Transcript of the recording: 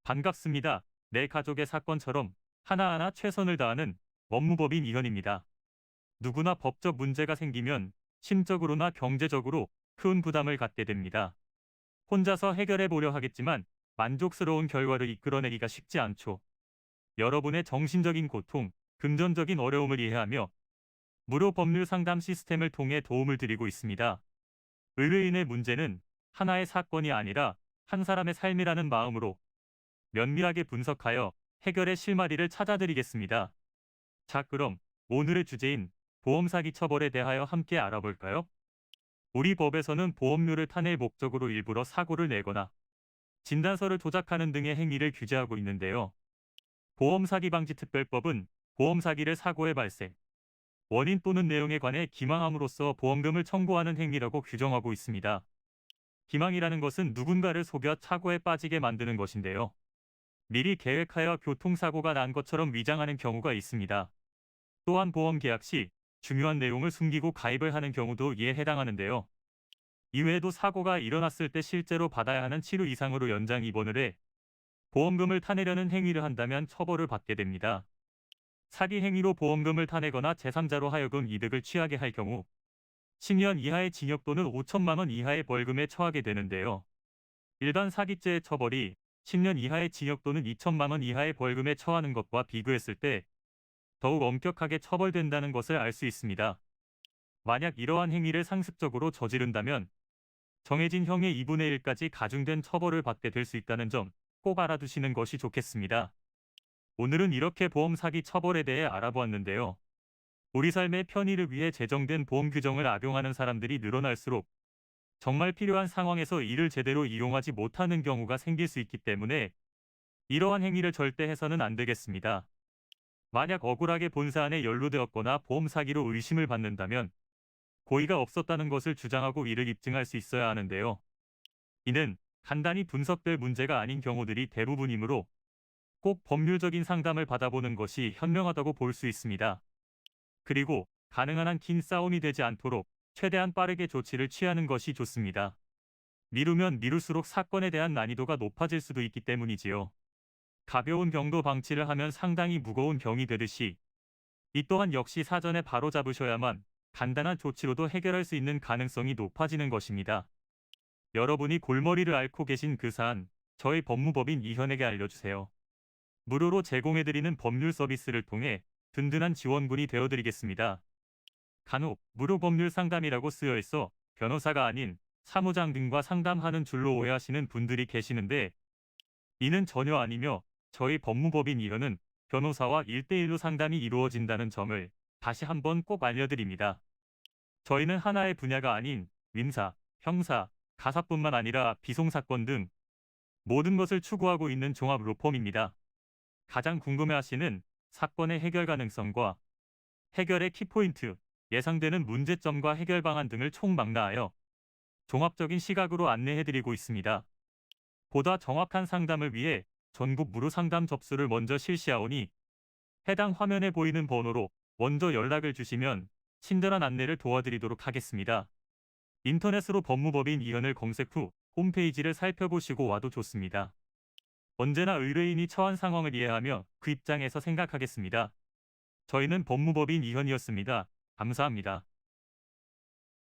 반갑습니다. 내 가족의 사건처럼 하나하나 최선을 다하는 법무법인 이현입니다. 누구나 법적 문제가 생기면 심적으로나 경제적으로 큰 부담을 갖게 됩니다. 혼자서 해결해 보려 하겠지만 만족스러운 결과를 이끌어내기가 쉽지 않죠. 여러분의 정신적인 고통, 금전적인 어려움을 이해하며 무료 법률 상담 시스템을 통해 도움을 드리고 있습니다. 의뢰인의 문제는 하나의 사건이 아니라 한 사람의 삶이라는 마음으로 면밀하게 분석하여 해결의 실마리를 찾아드리겠습니다. 자, 그럼 오늘의 주제인 보험 사기 처벌에 대하여 함께 알아볼까요? 우리 법에서는 보험료를 타낼 목적으로 일부러 사고를 내거나 진단서를 조작하는 등의 행위를 규제하고 있는데요. 보험 사기 방지 특별법은 보험 사기를 사고의 발생, 원인 또는 내용에 관해 기망함으로써 보험금을 청구하는 행위라고 규정하고 있습니다. 기망이라는 것은 누군가를 속여 착오에 빠지게 만드는 것인데요. 미리 계획하여 교통사고가 난 것처럼 위장하는 경우가 있습니다. 또한 보험 계약 시 중요한 내용을 숨기고 가입을 하는 경우도 이에 해당하는데요. 이외에도 사고가 일어났을 때 실제로 받아야 하는 치료 이상으로 연장 입원을 해 보험금을 타내려는 행위를 한다면 처벌을 받게 됩니다. 사기 행위로 보험금을 타내거나 제3자로 하여금 이득을 취하게 할 경우 10년 이하의 징역 또는 5천만 원 이하의 벌금에 처하게 되는데요. 일반 사기죄의 처벌이 10년 이하의 징역 또는 2천만 원 이하의 벌금에 처하는 것과 비교했을 때 더욱 엄격하게 처벌된다는 것을 알 수 있습니다. 만약 이러한 행위를 상습적으로 저지른다면 정해진 형의 2분의 1까지 가중된 처벌을 받게 될 수 있다는 점 꼭 알아두시는 것이 좋겠습니다. 오늘은 이렇게 보험 사기 처벌에 대해 알아보았는데요. 우리 삶의 편의를 위해 제정된 보험 규정을 악용하는 사람들이 늘어날수록 정말 필요한 상황에서 이를 제대로 이용하지 못하는 경우가 생길 수 있기 때문에 이러한 행위를 절대 해서는 안 되겠습니다. 만약 억울하게 본 사안에 연루되었거나 보험 사기로 의심을 받는다면 고의가 없었다는 것을 주장하고 이를 입증할 수 있어야 하는데요. 이는 간단히 분석될 문제가 아닌 경우들이 대부분이므로 꼭 법률적인 상담을 받아보는 것이 현명하다고 볼 수 있습니다. 그리고 가능한 한 긴 싸움이 되지 않도록 최대한 빠르게 조치를 취하는 것이 좋습니다. 미루면 미룰수록 사건에 대한 난이도가 높아질 수도 있기 때문이지요. 가벼운 병도 방치를 하면 상당히 무거운 병이 되듯이 이 또한 역시 사전에 바로잡으셔야만 간단한 조치로도 해결할 수 있는 가능성이 높아지는 것입니다. 여러분이 골머리를 앓고 계신 그 사안, 저희 법무법인 이현에게 알려주세요. 무료로 제공해드리는 법률 서비스를 통해 든든한 지원군이 되어드리겠습니다. 간혹 무료 법률 상담이라고 쓰여 있어 변호사가 아닌 사무장 등과 상담하는 줄로 오해하시는 분들이 계시는데 이는 전혀 아니며 저희 법무법인 이현은 변호사와 1대1로 상담이 이루어진다는 점을 다시 한번 꼭 알려드립니다. 저희는 하나의 분야가 아닌 민사, 형사, 가사뿐만 아니라 비송사건 등 모든 것을 추구하고 있는 종합 로펌입니다. 가장 궁금해하시는 사건의 해결 가능성과 해결의 키포인트, 예상되는 문제점과 해결 방안 등을 총망라하여 종합적인 시각으로 안내해드리고 있습니다. 보다 정확한 상담을 위해 전국 무료 상담 접수를 먼저 실시하오니 해당 화면에 보이는 번호로 먼저 연락을 주시면 친절한 안내를 도와드리도록 하겠습니다. 인터넷으로 법무법인 이현을 검색 후 홈페이지를 살펴보시고 와도 좋습니다. 언제나 의뢰인이 처한 상황을 이해하며 그 입장에서 생각하겠습니다. 저희는 법무법인 이현이었습니다. 감사합니다.